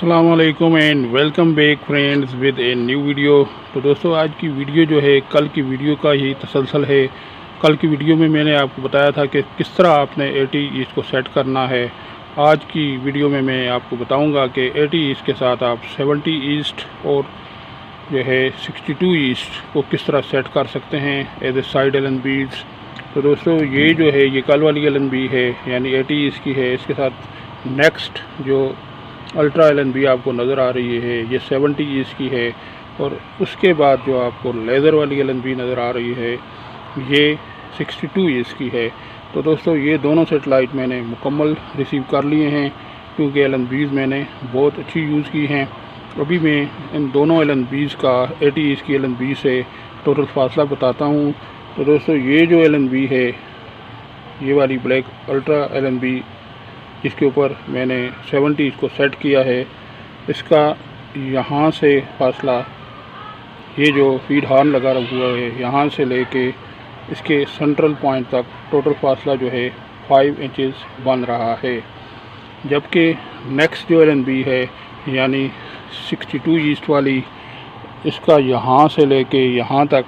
अस्सलाम वालेकुम and welcome back friends with a new video. तो दोस्तों आज की वीडियो जो है कल की वीडियो का ही तसलसल है। कल की वीडियो में मैंने आपको बताया था कि किस तरह आपने 80 ईस्ट को सेट करना है। आज की वीडियो में मैं आपको बताऊंगा कि 80 ईस्ट के साथ आप 70 ईस्ट और जो है 62 ईस्ट को किस तरह सेट कर सकते हैं एज ए साइड LNBs। तो दोस्तों ये जो है ये कल वाली LNB है यानी 80 ईस्ट की है। इसके साथ नेक्स्ट जो अल्ट्रा LNB आपको नज़र आ रही है ये 70 ईस्ट की है और उसके बाद जो आपको लेज़र वाली LNB नज़र आ रही है ये 62 ईस्ट की है। तो दोस्तों ये दोनों सेटेलाइट मैंने मुकम्मल रिसीव कर लिए हैं क्योंकि LNBs मैंने बहुत अच्छी यूज़ की हैं। अभी मैं इन दोनों LNBs का 80 ईस्ट की LNB से टोटल फासला बताता हूँ। तो दोस्तों ये जो LNB है ये वाली ब्लैक अल्ट्रा LNB जिसके ऊपर मैंने 70 को सेट किया है, इसका यहाँ से फासला ये जो फीड हॉर्न लगा हुआ है यहाँ से लेके इसके सेंट्रल पॉइंट तक टोटल फासला जो है 5 इंचेस बन रहा है। जबकि नेक्स्ट जो LNB है यानी 62 ईस्ट वाली इसका यहाँ से लेके यहाँ तक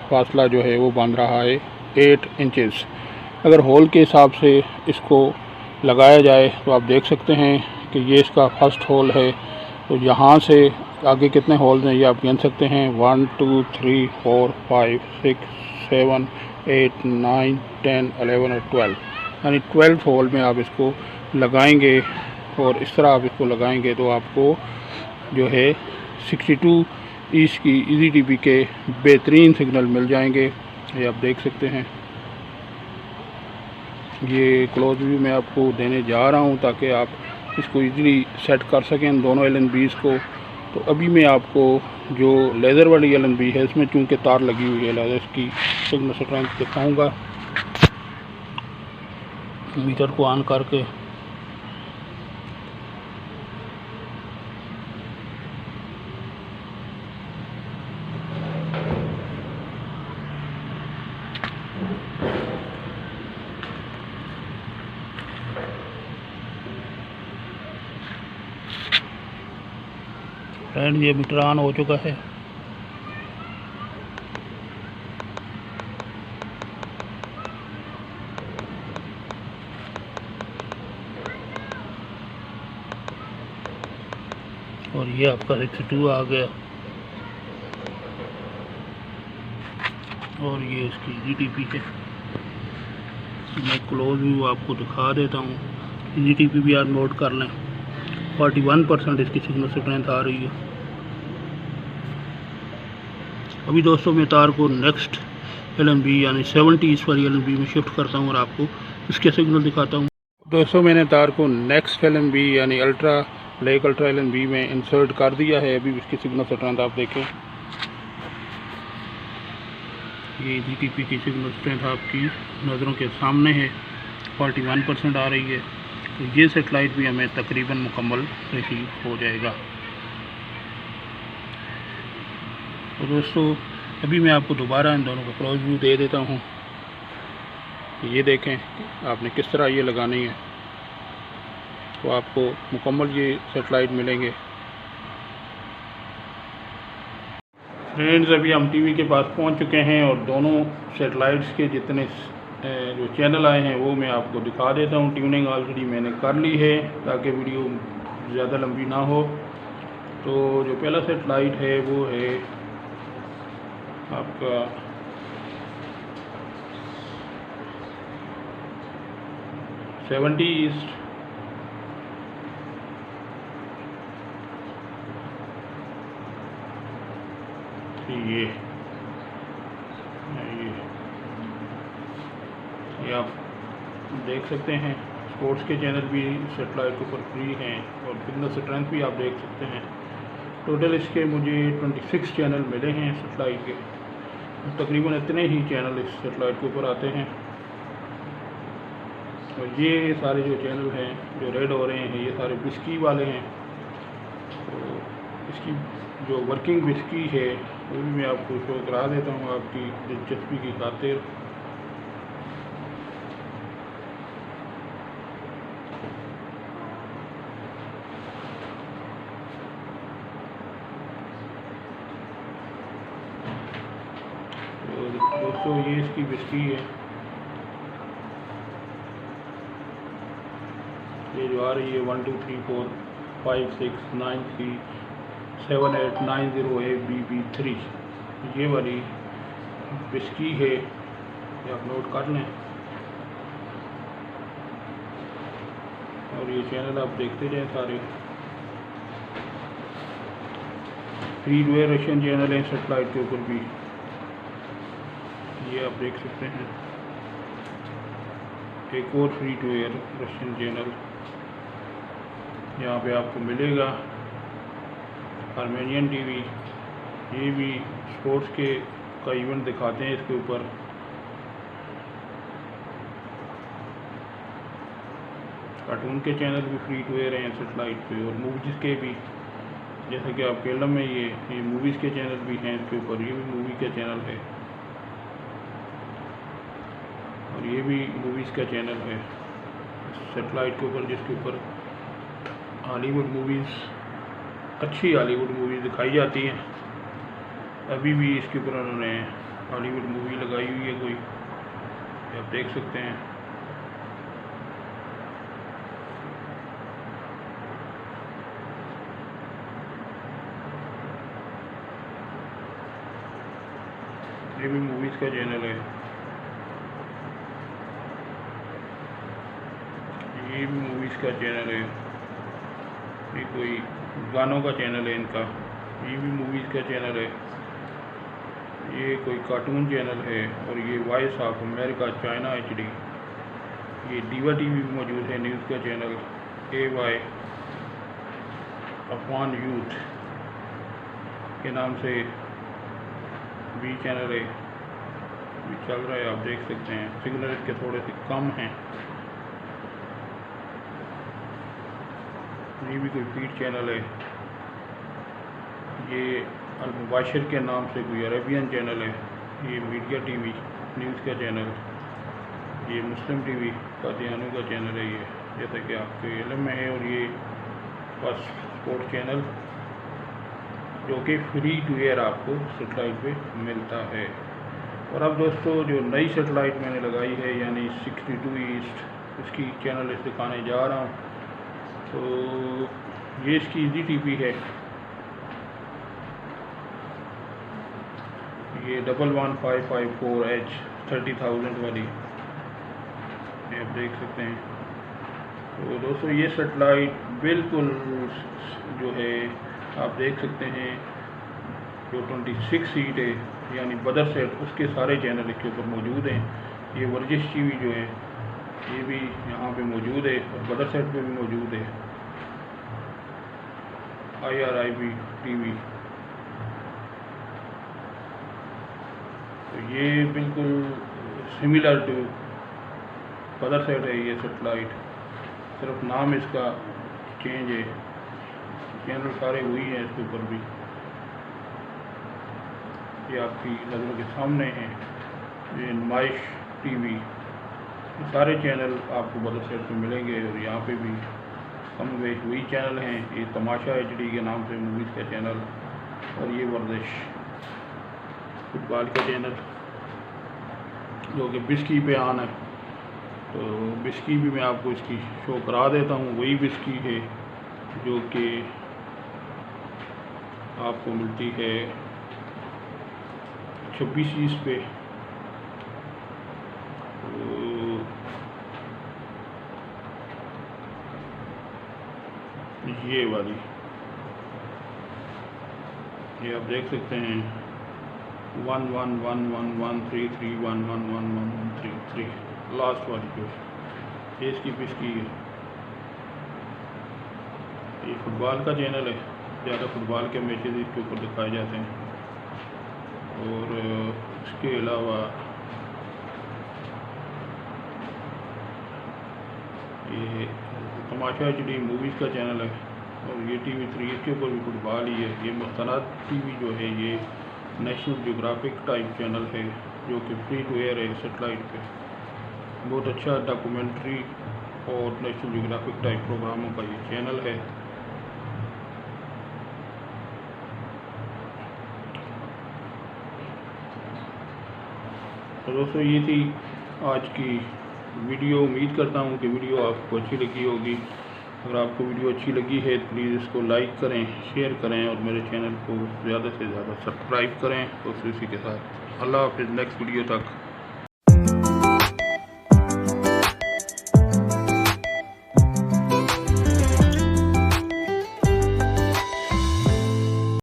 फासला जो है वो बन रहा है 8 इंचेस। अगर होल के हिसाब से इसको लगाया जाए तो आप देख सकते हैं कि ये इसका फर्स्ट होल है। तो यहाँ से आगे कितने होल्स हैं ये आप गिन सकते हैं 1 2 3 4 5 6 7 8 9 10 11 और 12 यानी 12 होल में आप इसको लगाएंगे और इस तरह आप इसको लगाएंगे तो आपको जो है 62 ईस्ट की EZTP के बेहतरीन सिग्नल मिल जाएंगे। ये आप देख सकते हैं। ये क्लोज व्यू मैं आपको देने जा रहा हूँ ताकि आप इसको इजीली सेट कर सकें इन दोनों LNBs को। तो अभी मैं आपको जो लेज़र वाली LNB है इसमें चूँकि तार लगी हुई है लेज़र की सिग्नल स्ट्रेंथ दिखाऊँगा मीटर को ऑन करके। फ्रेंड ये मीटर ऑन हो चुका है। और ये आपका 62 आ गया और ये इसकी EZTP है। मैं क्लोज व्यू आपको दिखा देता हूँ। EZTP भी आप नोट कर लें 41% इसकी सिग्नल स्ट्रेंथ आ रही है। अभी दोस्तों मैं तार को नेक्स्ट LNB यानी 70 ईस्ट वाली LNB में शिफ्ट करता हूँ और आपको इसके सिग्नल दिखाता हूँ। दोस्तों मैंने तार को नेक्स्ट LNB यानी ब्लैक अल्ट्रा LNB में इंसर्ट कर दिया है। अभी इसकी सिग्नल स्ट्रेंथ आप देखें। ये EZTP की सिग्नल स्ट्रेंथ आपकी नज़रों के सामने है 41% आ रही है। तो ये सेटेलाइट भी हमें तकरीबन मुकम्मल रिसीव हो जाएगा। तो दोस्तों अभी मैं आपको दोबारा इन दोनों का क्लोज व्यू दे देता हूँ। ये देखें आपने किस तरह ये लगानी है तो आपको मुकम्मल ये सेटेलाइट मिलेंगे। फ्रेंड्स अभी हम टीवी के पास पहुंच चुके हैं और दोनों सेटेलाइट्स के जितने जो चैनल आए हैं वो मैं आपको दिखा देता हूं। ट्यूनिंग ऑलरेडी मैंने कर ली है ताकि वीडियो ज़्यादा लंबी ना हो। तो जो पहला सेटेलाइट है वो है आपका 70 ईस्ट। ये आप देख सकते हैं। स्पोर्ट्स के चैनल भी सेटेलाइट के ऊपर फ्री हैं और सिग्नल स्ट्रेंथ भी आप देख सकते हैं। टोटल इसके मुझे 26 चैनल मिले हैं सेटेलाइट के। तकरीबन इतने ही चैनल इस सेटेलाइट के ऊपर आते हैं और ये सारे जो चैनल हैं जो रेड हो रहे हैं ये सारे बिस्की वाले हैं। तो इसकी जो वर्किंग बिस्की है वो भी मैं आपको शो करा देता हूँ आपकी दिलचस्पी की खातिर। दोस्तों ये इसकी बिस्की है, ये जो आ रही है 1 2 3 4 5 6 9 3 7 8 9 0 ABB3, ये वाली बिस्की है, ये आप नोट कर लें। और ये चैनल आप देखते जाएं सारे, free to air Russian channel है सेटेलाइट के ऊपर भी, ये आप देख सकते हैं। एक और free to air Russian channel यहाँ पे आपको मिलेगा, आर्मेनियन टीवी, ये भी स्पोर्ट्स के का इवेंट दिखाते हैं इसके ऊपर। कार्टून के चैनल भी फ्री टू एयर हैं सेटेलाइट पे, और मूवीज़ के भी, जैसे कि आप केरला में ये मूवीज़ के चैनल भी हैं इसके ऊपर, ये भी मूवी का चैनल है, और ये भी मूवीज़ का चैनल है सेटेलाइट के ऊपर, जिसके ऊपर हॉलीवुड मूवीज़, अच्छी हॉलीवुड मूवीज़ दिखाई जाती हैं। अभी भी इसके ऊपर उन्होंने हॉलीवुड मूवी लगाई हुई है कोई, आप देख सकते हैं। ये भी मूवीज़ का चैनल है, ये भी मूवीज़ का चैनल है, ये कोई गानों का चैनल है इनका, ये भी मूवीज़ का चैनल है, ये कोई कार्टून चैनल है, और ये voice of America China HD, ये डीवा टीवी भी मौजूद है, न्यूज़ का चैनल, AY अफगान यूथ के नाम से भी चैनल है, भी चल रहा है, आप देख सकते हैं। सिग्नल इसके थोड़े से कम हैं। ये भी कोई फीड चैनल है, ये अल मुबाशिर के नाम से कोई अरेबियन चैनल है, ये मीडिया टीवी न्यूज़ का चैनल, ये मुस्लिम टीवी कादियानों का चैनल है, ये जैसा कि आपके इल्म में है। और ये बस स्पोर्ट चैनल जो कि फ्री टू एयर आपको सेटेलाइट पे मिलता है। और अब दोस्तों जो नई सेटेलाइट मैंने लगाई है, यानी 62 ईस्ट, इसकी चैनल दिखाने जा रहा हूँ। तो ये इसकी इजी टीवी है, ये 11554H 30,000 वाली, ये आप देख सकते हैं। तो दोस्तों ये सेटेलाइट बिल्कुल जो है आप देख सकते हैं, जो 26 सीट है यानी बदर सेट, उसके सारे चैनल इसके ऊपर मौजूद हैं। ये वर्जिश टीवी जो है ये भी यहाँ पे मौजूद है, और बदर सेट पे भी मौजूद है, IRIB टीवी। तो ये बिल्कुल सिमिलर टू बदर सेट है ये सेटेलाइट, सिर्फ नाम इसका चेंज है, चैनल सारे वही हैं इसके ऊपर भी, ये आपकी नज़रों के सामने हैं। ये नुमाइश टीवी, सारे चैनल आपको बदर सेट पे मिलेंगे, और यहाँ पे भी कम वेश वही चैनल हैं। ये तमाशा HD के नाम से मूवीज़ का चैनल, और ये वर्जिश फुटबॉल का चैनल जो कि बिस्की पे आन है। तो बिस्की भी मैं आपको इसकी शो करा देता हूँ, वही बिस्की है जो कि आपको मिलती है 26 ईस्ट पे। ये वाली, ये आप देख सकते हैं 11111331111133 लास्ट वाली जो ये इसकी बिस्की है। ये फुटबॉल का चैनल है, ज़्यादा फुटबॉल के मैचेस इसके ऊपर दिखाए जाते हैं। और इसके अलावा ये तमाशा HD मूवीज़ का चैनल है, और ये TV3 इसके ऊपर भी फुटबॉल ही है। ये मुस्तनद टीवी जो है ये नेशनल ज्योग्राफिक टाइप चैनल है, जो कि फ्री टू एयर है सेटेलाइट पे। बहुत अच्छा डॉक्यूमेंट्री और नेशनल ज्योग्राफिक टाइप प्रोग्रामों का ये चैनल है। तो दोस्तों ये थी आज की वीडियो। उम्मीद करता हूँ कि वीडियो आपको अच्छी लगी होगी। अगर आपको वीडियो अच्छी लगी है तो प्लीज़ इसको लाइक करें, शेयर करें और मेरे चैनल को ज़्यादा से ज़्यादा सब्सक्राइब करें। तो इसी के साथ अल्लाह हाफ़िज़, नेक्स्ट वीडियो तक।